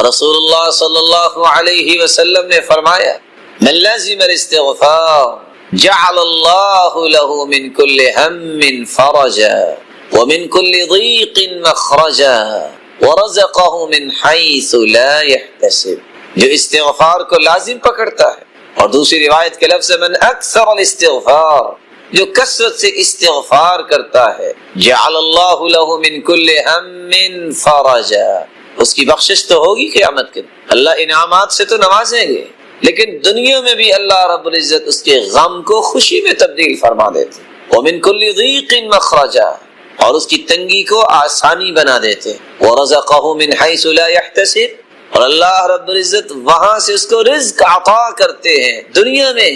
رسول اللہ صلی اللہ علیہ وسلم نے فرمایا من لازم الاستغفار جعل اللہ له من كل هم فرجا ومن كل ضيق مخرجا ورزقه من حيث لا يحتسب. جو استغفار کو لازم پکڑتا ہے. اور دوسری روایت کے لفظ من اکثر الاستغفار، جو کثرت سے استغفار کرتا ہے جعل اللہ له من كل هم فرجا، اس کی بخشش تو ہوگی قیامت کے دن. اللہ انعامات سے تو نوازیں گے، لیکن دنیا میں بھی اللہ رب العزت اس کے غم کو خوشی میں تبدیل فرما دیتے. ومن كل ضيق مخرجا، اور اس کی تنگی کو آسانی بنا دیتے. ورزقه من حيث لا يحتسب، اور اللہ رب العزت وہاں سے اس کو رزق عطا کرتے ہیں دنیا میں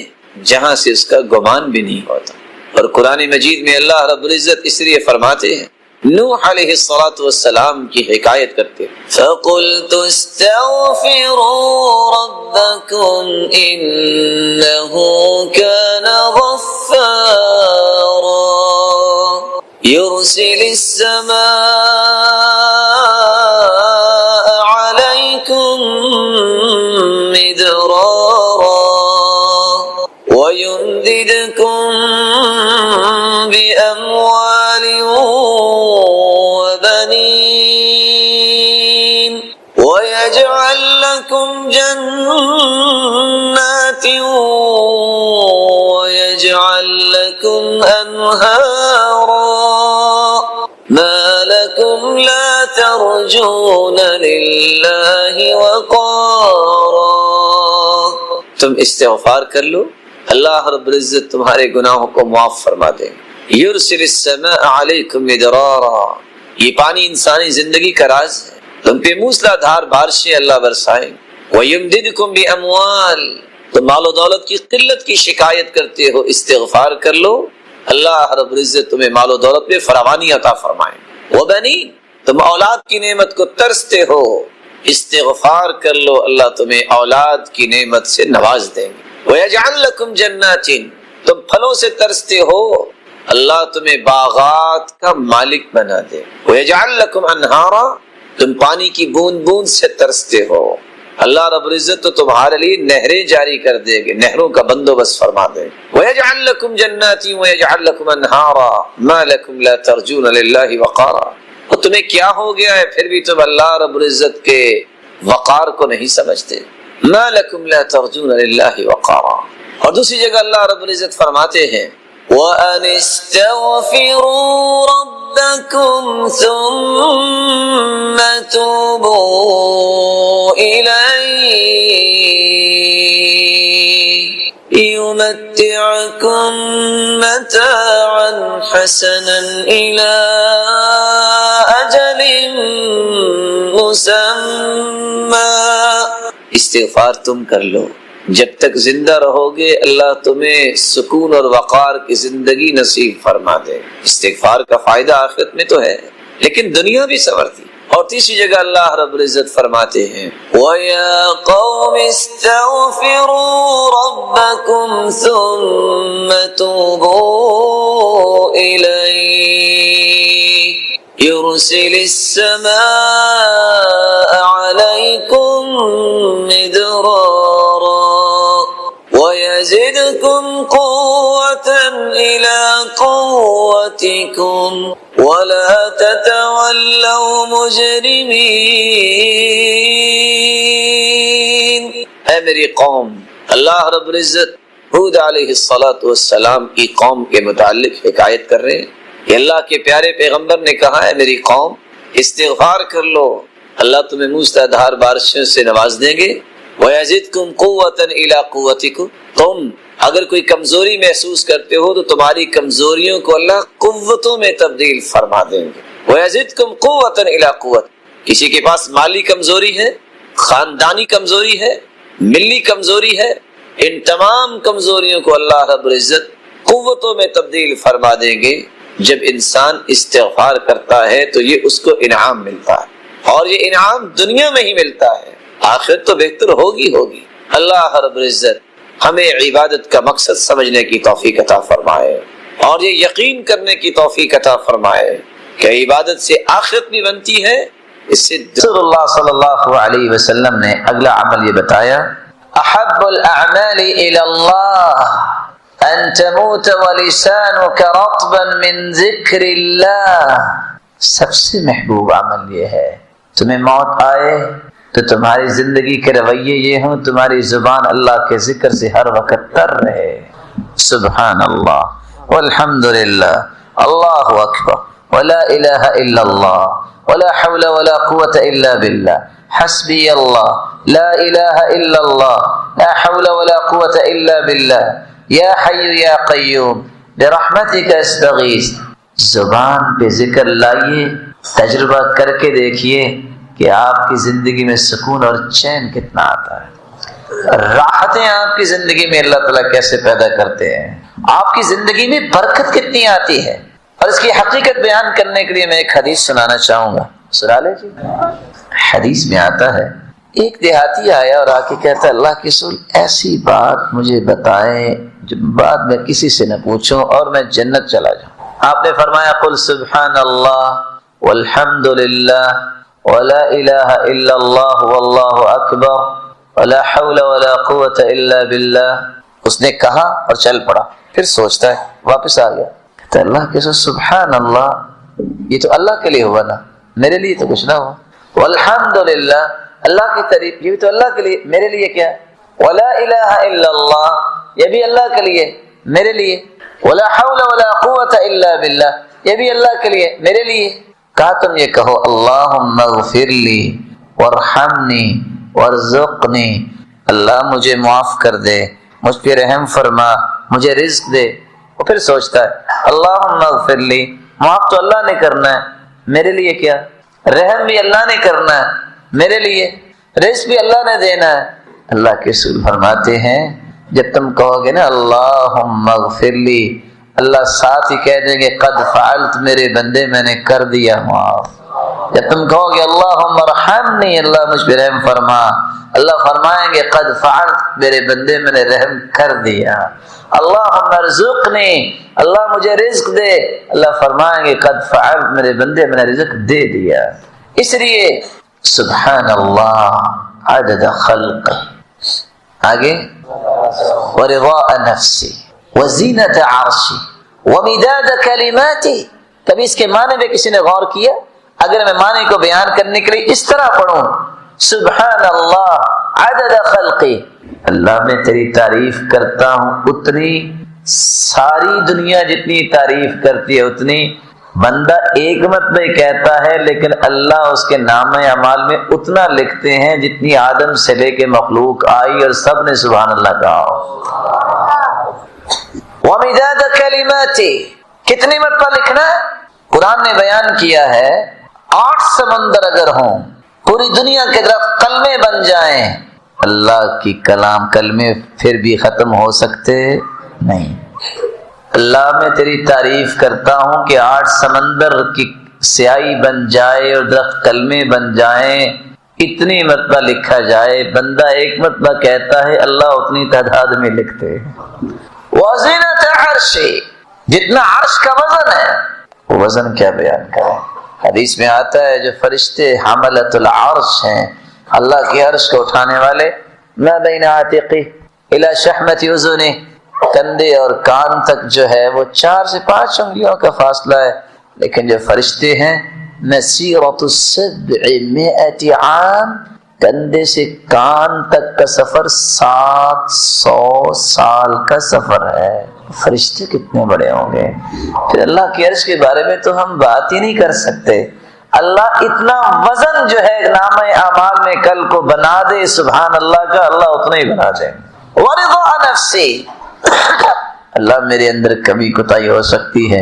جہاں سے اس کا گمان بھی نہیں ہوتا. اور قرآن مجید میں اللہ رب العزت اس لیے فرماتے ہیں، نوح علیہ الصلوۃ والسلام کی حکایت کرتے ہیں فَقُلْتُ اسْتَغْفِرُوا رَبَّكُمْ إِنَّهُ كَانَ غَفَّارًا يُرْسِلِ السَّمَاءَ عَلَيْكُمْ مِدْرَارًا وَيُمْدِدْكُمْ بِأَمْوَالٍ وَبَنِينَ وَيَجْعَلْ لَكُمْ جَنَّاتٍ وَيَجْعَلْ لَكُمْ أَنْهَارًا مَا لَكُمْ لَا تَرْجُونَ لِلَّهِ وَقَارًا. تم استغفار کر لو، اللہ رب العزت تمہارے گناہوں کو معاف فرما دیں. یرسل السماء علیکم مدرارا، یہ پانی انسانی زندگی کا راز ہے. تم پہ موسلا دھار بارشیں اللہ برسائیں. ویمددکم باموال، تم مال و دولت کی قلت کی شکایت کرتے ہو، استغفار کر لو، اللہ رب العزت تمہیں مال و دولت میں فراوانی عطا فرمائیں. وبنین، تم اولاد کی نعمت کو ترستے ہو، استغفار کر لو، اللہ تمہیں اولاد کی نعمت سے نواز دیں گے. وَيَجْعَلْ لَكُمْ جَنَّاتٍ، تم پھلوں سے ترستے ہو، اللہ تمہیں باغات کا مالک بنا دے. وَيَجْعَلْ لَكُمْ أَنْهَارًا، تم پانی کی بوند بوند سے ترستے ہو، اللہ رب العزت تو تمہارے لیے نہریں جاری کر دے گے، نہروں کا بندوبست فرما دے. وَيَجْعَلْ لَكُمْ جَنَّاتٍ وَيَجْعَلْ لَكُمْ أَنْهَارًا مَا لَكُمْ لَا تَرْجُونَ لِلَّهِ وَقَارًا. اور تمہیں کیا ہو گیا ہے پھر بھی تم اللہ رب العزت کے وقار کو نہیں سمجھتے. مَا لَكُمْ لَا تَرْجُونَ لِلَّهِ وَقَارًا. اور دوسری جگہ اللہ رب العزت فرماتے ہیں وَأَنِ اسْتَغْفِرُوا رَبَّكُمْ ثُمَّ تُوبُوا إِلَيْهِ يُمَتِّعْكُمْ مَتَاعًا حَسَنًا إِلَىٰ أَجَلٍ مُّسَمًّى. استغفار تم کر لو، جب تک زندہ رہو گے اللہ تمہیں سکون اور وقار کی زندگی نصیب فرما دے. استغفار کا فائدہ آخرت میں تو ہے لیکن دنیا بھی سنورتی. اور تیسری جگہ اللہ رب العزت فرماتے ہیں وَيَا قَوْمِ اسْتَغْفِرُوا رَبَّكُمْ ثُمَّ تُوبُوا إِلَيْهِ يُرْسِلِ السَّمَاءَ عَلَيْكُمْ مِدْرَارًا وَيَزِدْكُمْ قُوَّةً إِلَىٰ قُوَّتِكُمْ وَلَا تَتَوَلَّوْا مُجْرِمِينَ. اے میری قوم، اللہ رب العزت ہود علیہ السلام کی قوم کے متعلق حکایت کر رہے ہیں کہ اللہ کے پیارے پیغمبر نے کہا ہے میری قوم استغفار کر لو، اللہ تمہیں موسلا دھار بارشوں سے نواز دیں گے. وَيَزِدْكُمْ قُوَّةً إِلَىٰ قُوَّتِكُمْ، تم اگر کوئی کمزوری محسوس کرتے ہو تو تمہاری کمزوریوں کو اللہ قوتوں میں تبدیل فرما دیں گے. وَيَزِدْكُمْ قُوَّةً إِلَىٰ قُوَّتِكُمْ، کسی کے پاس مالی کمزوری ہے، خاندانی کمزوری ہے، ملی کمزوری ہے، ان تمام کمزوریوں کو اللہ رب العزت قوتوں میں تبدیل فرما دیں گے. جب انسان استغفار کرتا ہے تو یہ اس کو انعام ملتا ہے، اور یہ انعام دنیا میں ہی ملتا ہے، آخرت تو بہتر ہوگی. اللہ رب العزت ہمیں عبادت کا مقصد سمجھنے کی توفیق عطا فرمائے اور یہ یقین کرنے کی توفیق عطا فرمائے کہ عبادت سے آخرت بھی بنتی ہے اس سے رسول اللہ صلی اللہ علیہ وسلم نے اگلا عمل یہ بتایا، احب الاعمال الى اللہ ان تموت ولسانك رطبا من ذکر اللہ، سب سے محبوب عمل یہ ہے تمہیں موت آئے تو تمہاری زندگی کے رویے یہ ہوں تمہاری زبان اللہ کے ذکر سے ہر وقت تر رہے، سبحان اللہ والحمد للہ اللہ اکبر ولا الہ الا اللہ ولا حول ولا قوة الا باللہ حسبی اللہ لا الہ الا اللہ لا حول ولا قوة الا باللہ یا حی یا قیوم برحمتک استغیث۔ زبان پہ ذکر لائیے، تجربہ کر کے دیکھیے کہ آپ کی زندگی میں سکون اور چین کتنا آتا ہے، راحتیں آپ کی زندگی میں اللہ تعالیٰ کیسے پیدا کرتے ہیں، آپ کی زندگی میں برکت کتنی آتی ہے۔ اور اس کی حقیقت بیان کرنے کے لیے میں ایک حدیث سنانا چاہوں گا، سنا لے جی۔ حدیث میں آتا ہے ایک دیہاتی آیا اور آ کے کہتا ہے اللہ کے رسول ایسی بات مجھے بتائیں جو بعد میں کسی سے نہ پوچھوں اور میں جنت چلا جاؤں۔ آپ نے فرمایا قل سبحان اللہ والحمد للہ ولا الہ الا اللہ واللہ اکبر ولا حول ولا قوة الا باللہ۔ اس نے کہا اور چل پڑا، پھر سوچتا ہے، واپس آ گیا، کہتا ہے اللہ کے رسول سبحان اللہ، یہ تو اللہ کے لیے ہوا نا، میرے لیے تو کچھ نہ ہوا۔ والحمد للہ، اللہ کی تعریف، یہ بھی تو اللہ کے لیے، میرے لیے کیا؟ ولا الہ الا اللہ، یہ بھی اللہ کے لیے، میرے لیے۔ ولا حول ولا قوة الا باللہ، یہ بھی اللہ کے لیے، میرے لیے۔ کہا تم یہ کہو اللہم اغفر لی وارحمنی وارزقنی، اللہ مجھے معاف کر دے، مجھ پہ رحم فرما، مجھے رزق دے۔ وہ پھر سوچتا ہے اللہم اغفر لی، معاف تو اللہ نے کرنا ہے، میرے لیے کیا؟ رحم بھی اللہ نے کرنا ہے، میرے لیے، رزق بھی اللہ نے دینا ہے۔ اللہ کے رسول فرماتے ہیں جب تم کہو گے نا اللہم اغفر لی، اللہ ساتھ ہی کہہ دیں گے قد فعلت، میرے بندے میں نے کر دیا معاف۔ جب تم کہو گے اللہم ارحمنی، اللہ مجھ پہ رحم فرما، اللہ فرمائیں گے قد فعلت، میرے بندے میں نے رحم کر دیا۔ اللہم ارزقنی، اللہ مجھے رزق دے، اللہ فرمائیں گے قد فعلت، میرے بندے میں نے رزق دے دیا۔ اس لیے سبحان اللہ عدد خلق، آگے ورضاء نفسی وزینت عرشی ومداد کلماتی۔ کبھی اس کے معنی میں کسی نے غور کیا؟ اگر میں معنی کو بیان کرنے کے لیے اس طرح پڑھوں سبحان اللہ عدد خلقی، اللہ میں تیری تعریف کرتا ہوں اتنی، ساری دنیا جتنی تعریف کرتی ہے اتنی، بندہ ایک مرتبہ کہتا ہے لیکن اللہ اس کے نام اعمال میں اتنا لکھتے ہیں جتنی آدم سے لے کے مخلوق آئی اور سب نے سبحان اللہ کہا۔ وَمِدَادَ كَلِمَاتِ، کتنی مرتبہ لکھنا ہے؟ قرآن نے بیان کیا ہے 8 سمندر اگر ہوں، پوری دنیا کے درخت کلمے بن جائیں، اللہ کی کلام کلمے پھر بھی ختم ہو سکتے نہیں۔ اللہ میں تیری تعریف کرتا ہوں کہ 8 سمندر کی سیاہی بن جائے اور درخت کلمے بن جائیں، اتنی مرتبہ لکھا جائے، بندہ ایک مرتبہ کہتا ہے اللہ اتنی تعداد میں لکھتے ہیں۔ وزنت عرشی، جتنا عرش کا وزن ہے، وہ وزن کیا بیان کریں۔ حدیث میں آتا ہے جو فرشتے حملۃ العرش ہیں، اللہ کے عرش کو اٹھانے والے، ما بین عاتقی الی شحمۃ اذنہ، کندھے اور کان تک جو ہے وہ 4 سے 5 انگلیوں کا فاصلہ ہے، لیکن جو فرشتے ہیں مسیرۃ 700 عام، کندھے سے کان تک کا سفر 700 سال کا سفر ہے۔ فرشتے کتنے بڑے ہوں گے۔ پھر اللہ کے عرش کے بارے میں تو ہم بات ہی نہیں کر سکتے۔ اللہ اتنا وزن جو ہے نام اعمال میں کل کو بنا دے سبحان اللہ کا، اللہ اتنا ہی بنا دے۔ ورضا نفسی، اللہ میرے اندر کمی کوتاہی ہو سکتی ہے،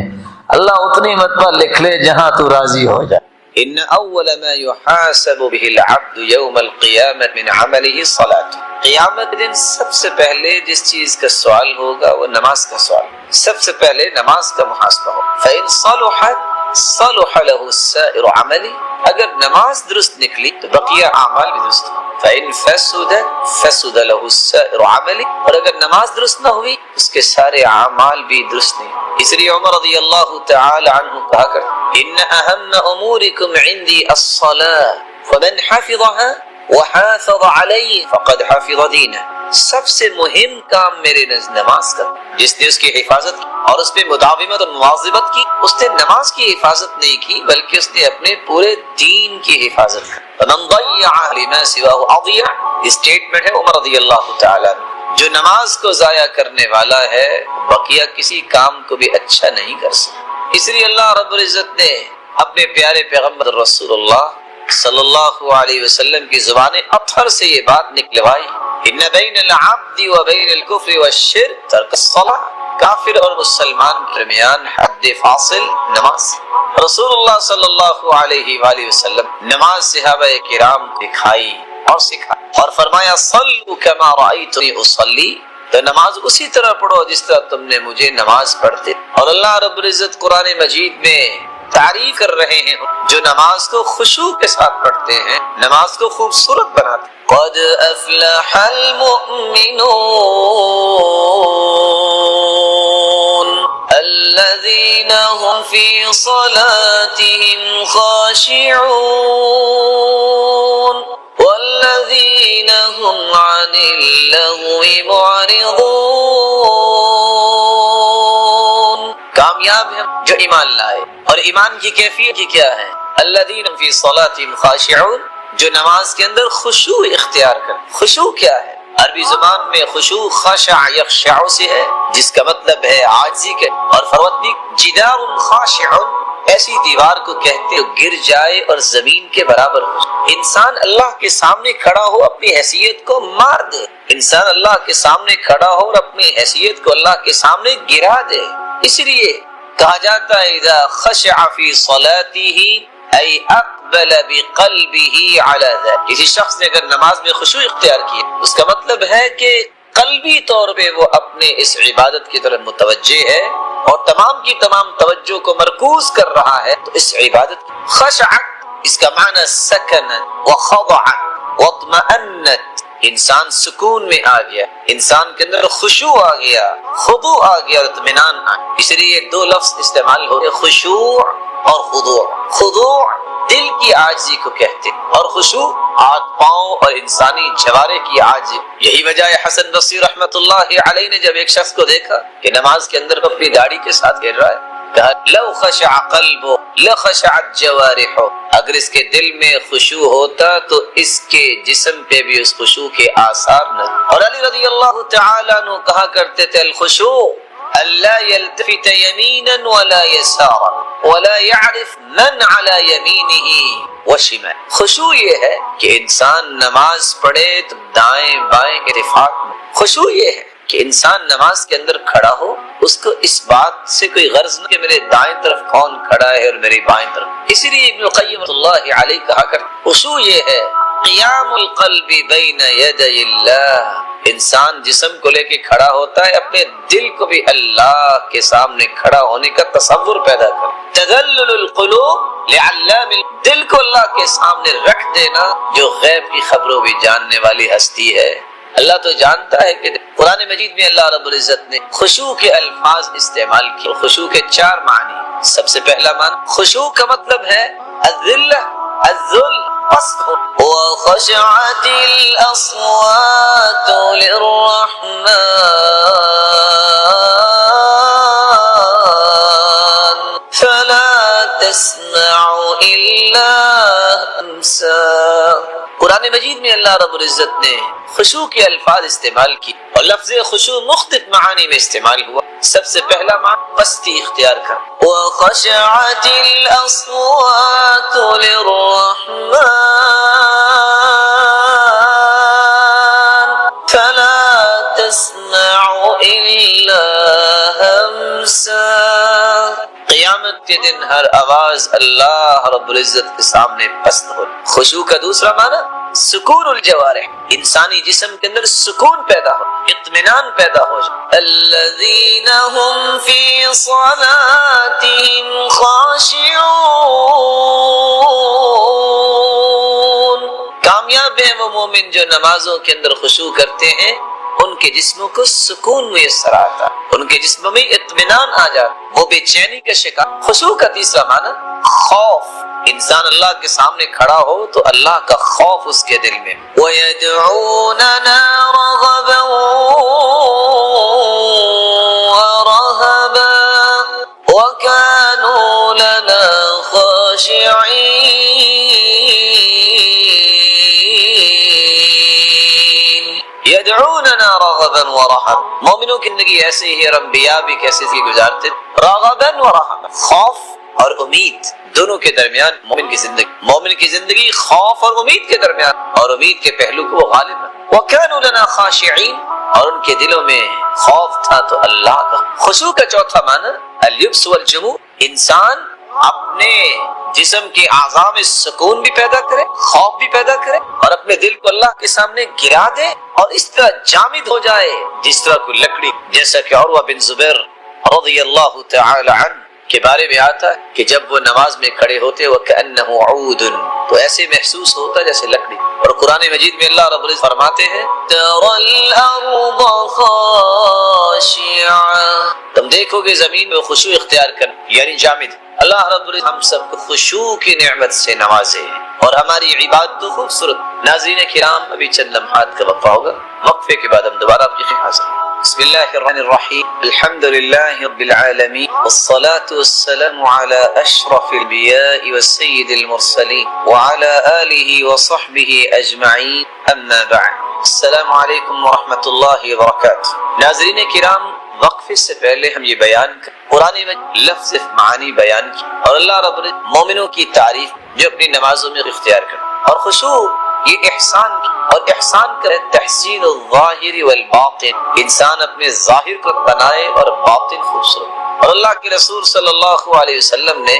اللہ اتنی مرتبہ لکھ لے جہاں تو راضی ہو جائے۔ ان اول ما يحاسب به العبد يوم القيامة من عمله الصلاة، قیامت کے دن سب سے پہلے جس چیز کا سوال ہوگا وہ نماز کا سوال، سب سے پہلے نماز کا محاسبہ ہوگا۔ فإن صلحت صلح له سائر عمله، اگر نماز درست نکلی تو بقیہ اعمال بھی درست ہوں۔ فإن فسدت فسد له السائر عمله، اور اگر نماز درست نہ ہوئی اس کے سارے اعمال بھی درست نہیں۔ اس لیے عمر رضی اللہ تعالی عنہ کہا کرتے ان اہم امورکم عندی الصلاة فمن حفظها وحافظ علیہ فقد حفظ دینہ، سب سے مہم کام میرے نزد نماز کا، جس نے اس کی حفاظت کی اور اس پہ مداومت اور مواظبت کی، اس نے نماز کی حفاظت نہیں کی بلکہ اس نے اپنے پورے دین کی حفاظت کی۔ فمن ضیع لما سواه اضیع، یہ اسٹیٹمنٹ ہے عمر رضی اللہ تعالی عنہ، جو نماز کو ضائع کرنے والا ہے بقیہ کسی کام کو بھی اچھا نہیں کر سکتا۔ اس لیے اللہ رب العزت نے اپنے پیارے پیغمبر رسول اللہ صلی اللہ علیہ وسلم کی زبان اطہر سے یہ بات نکلوائی، ان بین العبد و بین الکفر والشرک ترک الصلاۃ، کافر اور مسلمان کے درمیان حد فاصل نماز۔ رسول اللہ صلی اللہ علیہ وآلہ وسلم نماز صحابہ کرام دکھائی اور سکھائی اور فرمایا صلوا کما رأیتنی اصلی، تو نماز اسی طرح پڑھو جس طرح تم نے مجھے نماز پڑھتے۔ اور اللہ رب العزت قرآن مجید میں تعریف کر رہے ہیں جو نماز کو خشوع کے ساتھ پڑھتے ہیں، نماز کو خوبصورت بناتے ہیں۔ قد افلح المؤمنون الذين هم في صلاتهم خاشعون والذين هم عن اللغو معرضون، کامیاب ہیں جو ایمان لائے۔ اور ایمان کی کیفیت کیا ہے؟ الذین فی صلاتہم خاشعون، جو نماز کے اندر خشوع اختیار کر۔ خشوع کیا ہے؟ عربی زبان میں خشوع خشع یخشع سے ہے، جس کا مطلب ہے عاجزی کا، اور فروتنی جدار خاشع، ایسی دیوار کو کہتے ہو گر جائے اور زمین کے برابر ہو۔ انسان اللہ کے سامنے کھڑا ہو اپنی حیثیت کو مار دے، انسان اللہ کے سامنے کھڑا ہو اور اپنی حیثیت کو اللہ کے سامنے گرا دے۔ اس لیے کہا جاتا ہے اذا خشع فی صلاتہ ای اقبل بقلبہ علی ذلک، کسی شخص نے اگر نماز میں خشوع اختیار کی اس کا مطلب ہے کہ قلبی طور پہ وہ اپنے اس عبادت کی طرف متوجہ ہے اور تمام کی تمام توجہ کو مرکوز کر رہا ہے، تو اس عبادت خشعت اس کا معنی سکنت وخضعت واطمأنت، انسان سکون میں آ گیا، انسان کے اندر خشوع آ گیا، خضوع آ گیا، اطمینان آ گیا۔ اس لیے دو لفظ استعمال ہوئے، خشوع اور خضوع۔ خضوع دل کی عاجزی کو کہتے اور خشوع ہاتھ پاؤں اور انسانی جوارے کی عاجزی۔ یہی وجہ ہے حسن بصری رحمۃ اللہ علیہ نے جب ایک شخص کو دیکھا کہ نماز کے اندر اپنی داڑھی کے ساتھ گر رہا ہے، کہا لو خشع قلبه لخشعت جوارحه، اگر اس کے دل میں خشوع ہوتا تو اس کے جسم پہ بھی اس خشوع کے آثار نہ۔ اور علی رضی اللہ تعالی عنہ کہا کرتے تھے الخشوع الا يلتفت يمينا ولا يسارا ولا يعرف من على يمينه وشمال، خشوع یہ ہے کہ انسان نماز پڑھے تو دائیں بائیں اتفاق میں۔ خشوع یہ ہے کہ انسان نماز کے اندر کھڑا ہو، اس کو اس بات سے کوئی غرض نہ کہ میرے دائیں طرف کون کھڑا ہے اور میری بائیں طرف۔ اسی لیے ابن القیم رحمۃ اللہ علیہ کہا کرتے خشوع یہ ہے قیام القلب بین یدی اللہ، انسان جسم کو لے کے کھڑا ہوتا ہے، اپنے دل کو بھی اللہ کے سامنے کھڑا ہونے کا تصور پیدا کر۔ تذلل القلوب لعلام، دل کو اللہ کے سامنے رکھ دینا جو غیب کی خبروں بھی جاننے والی ہستی ہے۔ اللہ تو جانتا ہے کہ قرآن مجید میں اللہ رب العزت نے خشوع کے الفاظ استعمال کیے۔ خشوع کے چار معنی، سب سے پہلا معنی خشوع کا مطلب ہے الذلہ، الذل، وخشعت الاصوات للرحمن فلا تسمع الا همسا۔ قرآن مجید میں اللہ رب العزت نے خشوع کے الفاظ استعمال کی اور لفظ خشوع مختلف معانی میں استعمال ہوا۔ سب سے پہلا معنی پستی اختیار کر، وخشعت الاصوات للرحمن فلا تسمع الا همسا، قیامت کے دن ہر آواز اللہ رب العزت کے سامنے پست ہو۔ خشوع کا دوسرا معنی سکون الجوارح، انسانی جسم کے اندر سکون پیدا ہو، اطمینان پیدا ہو جائے۔ الذین هم فی صلاتهم خاشعون، کامیاب ہیں وہ مومن جو نمازوں کے اندر خشوع کرتے ہیں، ان کے جسموں کو سکون میسر آتا، ان کے جسم میں اطمینان آ جاتا، وہ بے چینی کا شکار۔ خشوع کا تیسرا معنی خوف، انسان اللہ کے سامنے کھڑا ہو تو اللہ کا خوف اس کے دل میں۔ وَيَدْعُونَنَا رَغَبًا وَرَهَبًا وَكَانُوا لَنَا خَاشِعِينَ۔ يَدْعُونَنَا رَغَبًا وَرَهَبًا، مومنوں کی زندگی ایسے ہی ہے، اور انبیاء بھی کیسے سی گزارتے، رَغَبًا وَرَهَبًا، خوف اور امید دونوں کے درمیان مومن کی زندگی خوف اور امید کے درمیان، اور امید کے پہلو کو وہ غالب ہے۔ وَكَانُوا لَنَا خَاشِعِينَ، اور ان کے دلوں میں خوف تھا تو اللہ کا۔ خشوع کا چوتھا معنی اللبس والجموع، انسان اپنے جسم کے اعضاء میں سکون بھی پیدا کرے، خوف بھی پیدا کرے، اور اپنے دل کو اللہ کے سامنے گرا دے اور اس طرح جامد ہو جائے جس طرح کوئی لکڑی، جیسا کہ عروہ بن زبیر رضی اللہ تعالی عنہ کے بارے میں آتا ہے کہ جب وہ نماز میں کھڑے ہوتے وَكَأَنَّهُ عُودٌ، تو ایسے محسوس ہوتا جیسے لکڑی۔ اور قرآن مجید میں اللہ رب العزت فرماتے ہیں تَرَى الْأَرْضَ خَاشِعَةً، تم دیکھو گے زمین میں خشوع اختیار کر، یعنی جامد۔ اللہ رب العزت ہم سب کو خشوع کی نعمت سے نوازے اور ہماری عبادت خوبصورت۔ ناظرین کرام، ابھی چند لمحات کا وقفہ ہوگا، وقفے کے بعد ہم دوبارہ آپ کی خدمت حاضر ہیں۔ بسم اللہ الرحمن الرحیم، الحمد للہ رب العالمین، والصلاة والسلام على اشرف الانبیاء والسید المرسلین وعلى آلہ وصحبہ اجمعین، اما بعد، السلام علیکم ورحمۃ اللہ وبرکاتہ۔ ناظرین کرام، وقفے سے پہلے ہم یہ بیان کریں، قرآن میں لفظ معانی بیان کی اور اللہ رب العزت مومنوں کی تعریف جو اپنی نمازوں میں اختیار کریں، اور خشوع یہ احسان کی، اور احسان کرے تحسین الظاہر والباطن، انسان اپنے ظاہر کو بنائے اور باطن خوبصورت۔ اور اللہ کے رسول صلی اللہ علیہ وسلم نے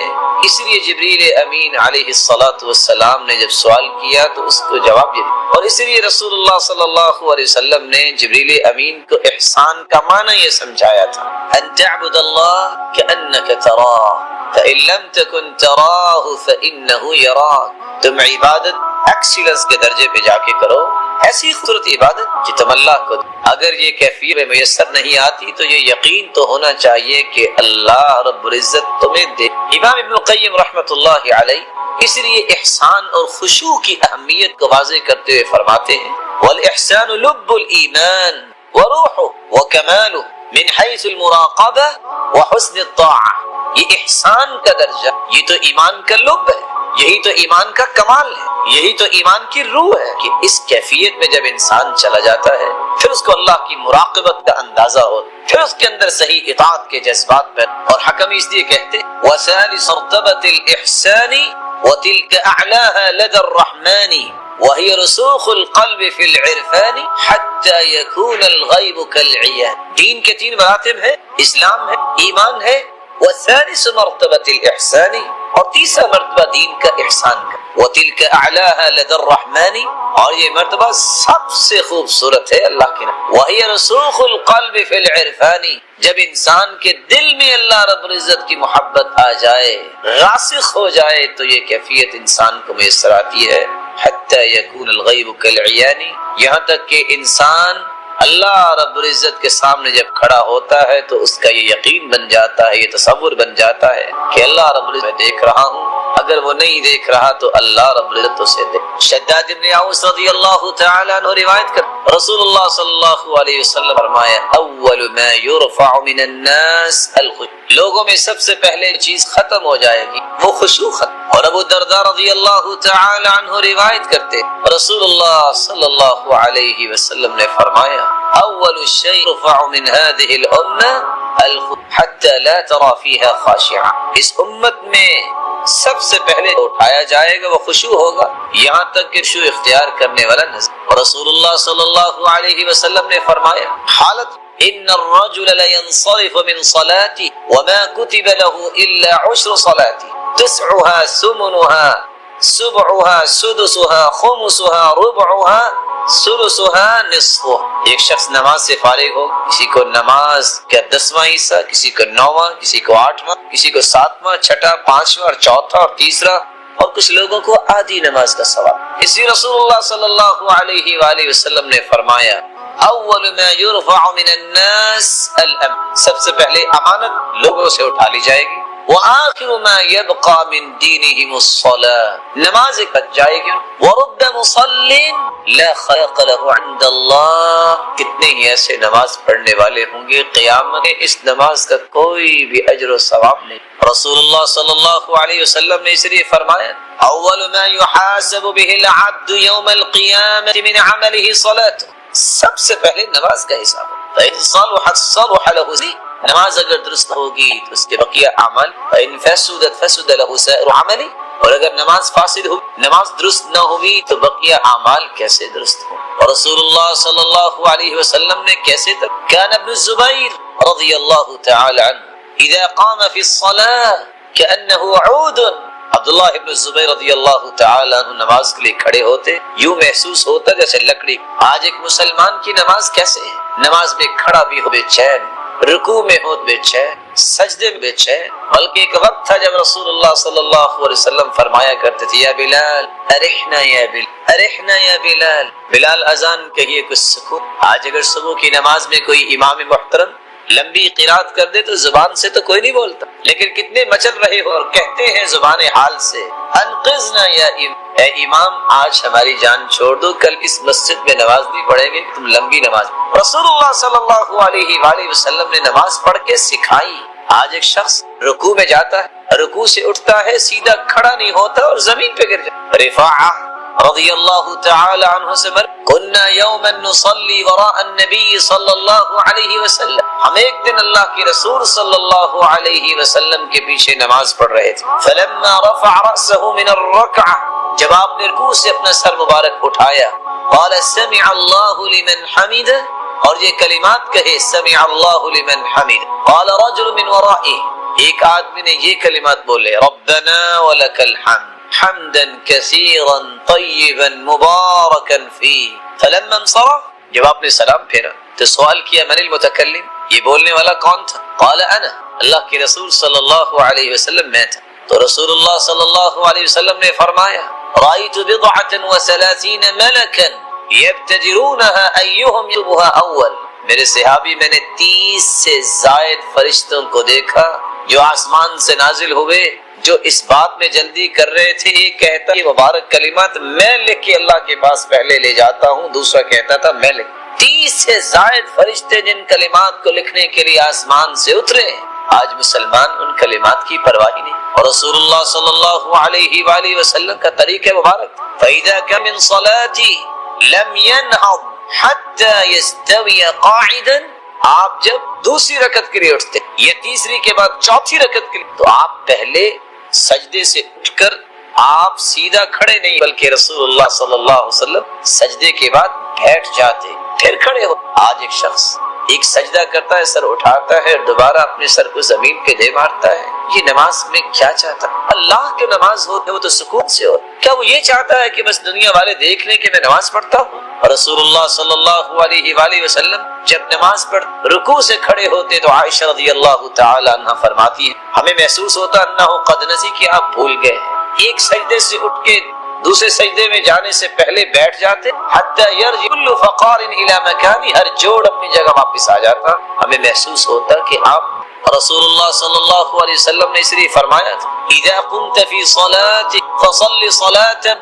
اس لیے جبریل امین علیہ السلام نے جب سوال کیا تو اس کو جواب دیا، اور اس لیے رسول اللہ صلی اللہ علیہ وسلم نے جبریل امین کو احسان کا معنی یہ سمجھایا تھا، ان تعبد اللہ کأنک تراہ فإن لم تكن تراہ فإنہ یراک، تم عبادت ایکسیلنس کے درجے پہ جا کے کرو، ایسی خوبصورت عبادت کہ تم اللہ کو، اگر یہ کیفیت میسر نہیں آتی تو یہ یقین تو ہونا چاہیے کہ اللہ رب العزت تمہیں دے۔ امام ابن القیم رحمۃ اللہ علیہ اس لیے احسان اور خشوع کی اہمیت کو واضح کرتے ہوئے فرماتے ہیں والاحسان لب الایمان وروحه وکماله من حیث المراقبہ وحسن الطاعہ، یہ احسان کا درجہ، یہ تو ایمان کا لب ہے، یہی تو ایمان کا کمال ہے، یہی تو ایمان کی روح ہے کہ اس کیفیت میں جب انسان چلا جاتا ہے پھر اس کو اللہ کی مراقبت کا اندازہ ہو، پھر اس کے اندر صحیح اطاعت کے جذبات پر۔ اور حکم اس لیے کہتے وَثَالِثُ مرتبة الإحسان وَتِلْكَ أَعْلَاهَا لَدَى الرَّحْمَنِ وَهِيَ رُسُوخُ الْقَلْبِ فِي الْعِرْفَانِ حَتَّى يَكُونَ الْغَيْبُ كَالْعِيَانِ، دین کے تین مراتب ہے، اسلام ہے، ایمان ہے، وَثَالِثُ مرتبة الإحسان، اور تیسرا مرتبہ دین کا احسان کا، وَتِلْكَ أَعْلَاهَا لَدَى الرَّحْمَنِ، اور یہ مرتبہ سب سے خوبصورت ہے اللہ کے نام، وَهِيَ رُسُوخُ الْقَلْبِ فِي الْعِرْفَانِ، جب انسان کے دل میں اللہ رب العزت کی محبت آ جائے، راسخ ہو جائے، تو یہ کیفیت انسان کو میسر آتی ہے، حتی یکون الغیب کالعیان، یہاں تک کہ انسان اللہ رب العزت کے سامنے جب کھڑا ہوتا ہے تو اس کا یہ یقین بن جاتا ہے، یہ تصور بن جاتا ہے کہ اللہ رب العزت میں دیکھ رہا ہوں، اگر وہ نہیں دیکھ رہا تو اللہ رب العزت اسے دیکھ۔ شداد ابن اوس رضی اللہ تعالی عنہ روایت کر رسول اللہ صلی اللہ علیہ وسلم فرمایا اول ما یرفع من الناس الخشوع، لوگوں میں سب سے پہلے چیز ختم ہو جائے گی وہ خشوع ختم۔ اور ابو الدرداء رضی اللہ تعالی عنہ روایت کرتے رسول اللہ صلی اللہ علیہ وسلم نے فرمایا اول شیء يرفع من هذه الامه الخشوع حتى لا ترى فيها خاشعا، اس امت میں سب سے پہلے اٹھایا جائے گا وہ خشوع ہوگا، یہاں تک کہ خشوع اختیار کرنے والا نظر۔ اور رسول اللہ صلی اللہ علیہ وسلم نے فرمایا حالت ان الرجل لينصرف من صلاته وما كتب له الا عشر صلاته تسعها ثمنها سبعها سدسها خمسها ربعها ثلثها نصفها، ایک شخص نماز سے فارغ ہو، کسی کو نماز کا 10واں حصہ، کسی کو 9واں، کسی کو 8واں، کسی کو 7واں، 6واں، 5واں اور 4تھا اور تیسرا، اور کچھ لوگوں کو آدھی نماز کا ثواب۔ اسی رسول اللہ صلی اللہ علیہ وآلہ وسلم نے فرمایا اول ما یرفع من الناس الامن، سب سے پہلے امانت لوگوں سے اٹھا لی جائے گی، وآخر ما يبقى من دينهم الصلاة، نماز بچ جائے گی، ورب مصل لا خلق له عند الله، کتنے ہی ایسے نماز پڑھنے والے ہوں گے قیامت میں اس نماز کا کوئی بھی اجر و ثواب نہیں۔ رسول اللہ صلی اللہ علیہ وسلم نے اس لیے فرمایا اول ما يحاسب به العبد يوم القيامة من عمله صلاته، سب سے پہلے نماز کا حساب ہو، فإن صلحت صلح له، نماز اگر درست ہوگی تو اس کے بقیہ اعمال، فإن فسدت فسد له سائر عملی، اور اگر نماز فاسد ہو، نماز درست نہ ہوئی تو بقیہ اعمال کیسے درست ہو۔ اور رسول اللہ صلی اللہ علیہ وسلم نے کیسے تک کان ابن الزبیر رضی اللہ تعالی عنہ اذا قام في الصلاة كأنه عود، عبداللہ ابن الزبیر رضی اللہ تعالی عنہ نماز کے لیے کھڑے ہوتے یوں محسوس ہوتا جیسے لکڑی۔ آج ایک مسلمان کی نماز کیسے ہے؟ نماز میں کھڑا بھی ہو بے چین، رکوع میں ہو بے چین، سجدے میں بے چین، بلکہ ایک وقت تھا جب رسول اللہ صلی اللہ علیہ وسلم فرمایا کرتے تھے یا بلال ارحنا یا بلال ارحنا یا بلال، بلال اذان کہیے کچھ سکون۔ آج اگر صبح کی نماز میں کوئی امام محترم لمبی قرات کر دے تو زبان سے تو کوئی نہیں بولتا، لیکن کتنے مچل رہے ہو اور کہتے ہیں زبان حال سے انقذنا یا اے امام آج ہماری جان چھوڑ دو، کل اس مسجد میں نماز نہیں پڑھیں گے، تم لمبی نماز۔ رسول اللہ صلی اللہ علیہ وآلہ وسلم نے نماز پڑھ کے سکھائی۔ آج ایک شخص رکوع میں جاتا ہے، رکوع سے اٹھتا ہے، سیدھا کھڑا نہیں ہوتا اور زمین پہ گر جاتا۔ رفاعہ رضی اللہ تعالی عنہ سے كنا يوما نصلي وراء النبي صلی اللہ علیہ وسلم، ہم ایک دن اللہ کے رسول صلی اللہ علیہ وسلم کے پیچھے نماز پڑھ رہے تھے، فلما رفع رأسه من الركعة، جب آپ نے رکوع سے اپنا سر مبارک اٹھایا، قال سمع اللہ لمن حمده، اور یہ کلمات کہے سمع اللہ لمن حمده، قال رجل من ورائه، ایک آدمی نے یہ کلمات بولے ربنا ولک الحمد حمدا کثیرا طیبا مبارکا فیہ، فلما انصرف، جب آپ نے سلام پھیرا تو سوال کیا من المتکلم، یہ بولنے والا کون تھا؟ قال انا، اللہ کے رسول صلی اللہ علیہ وسلم میں تھا۔ تو رسول اللہ صلی اللہ علیہ وسلم نے فرمایا رأیت بضعة وثلاثین ملکا یبتدرونها ایہم یلبها اول، میرے صحابی میں نے 30 سے زائد فرشتوں کو دیکھا جو آسمان سے نازل ہوئے، جو اس بات میں جلدی کر رہے تھے یہ کہتا یہ مبارک کلمات میں لکھ کے اللہ کے پاس پہلے لے جاتا ہوں، دوسرا کہتا تھا میں لکھ۔ 30 سے زائد فرشتے جن کلمات کو لکھنے کے لیے آسمان سے اترے، آج مسلمان ان کلمات کی پرواہ نہیں۔ اور رسول اللہ صلی اللہ علیہ وآلہ وسلم کا طریقہ مبارک فَإِذَا كَ مِن صَلَاتِي لَمْ يَنْهَضْ حَتَّى يَسْتَوِيَ قَاعِدًا، آپ جب دوسری رکعت کے لیے اٹھتے یا تیسری کے بعد چوتھی رکعت کے لیے، تو آپ پہلے سجدے سے اٹھ کر آپ سیدھا کھڑے نہیں بلکہ رسول اللہ صلی اللہ علیہ وسلم سجدے کے بعد بیٹھ جاتے پھر کھڑے ہو۔ آج ایک شخص ایک سجدہ کرتا ہے، سر اٹھاتا ہے اور دوبارہ اپنے سر کو زمین پہ دے مارتا ہے، یہ نماز میں کیا چاہتا ہے؟ اللہ کی نماز ہوتے وہ تو سکون سے ہو، کیا وہ یہ چاہتا ہے کہ بس دنیا والے دیکھ لیں کہ میں نماز پڑھتا ہوں؟ رسول اللہ صلی اللہ علیہ وآلہ وسلم جب نماز پڑھ رکوع سے کھڑے ہوتے تو عائشہ رضی اللہ تعالی عنہ فرماتی ہے ہمیں محسوس ہوتا انہ قد نسی کہ آپ بھول گئے ہیں، ایک سجدے سے اٹھ کے دوسرے سجدے میں جانے سے پہلے بیٹھ جاتے حتی یرجع کل فقار الی مکانی، ہر جوڑ اپنی جگہ واپس آ جاتا، ہمیں محسوس ہوتا کہ آپ رسول اللہ صلی اللہ علیہ وسلم نے اس لیے فرمایا تھا اذا قمت فی صلاتک فصل صلاة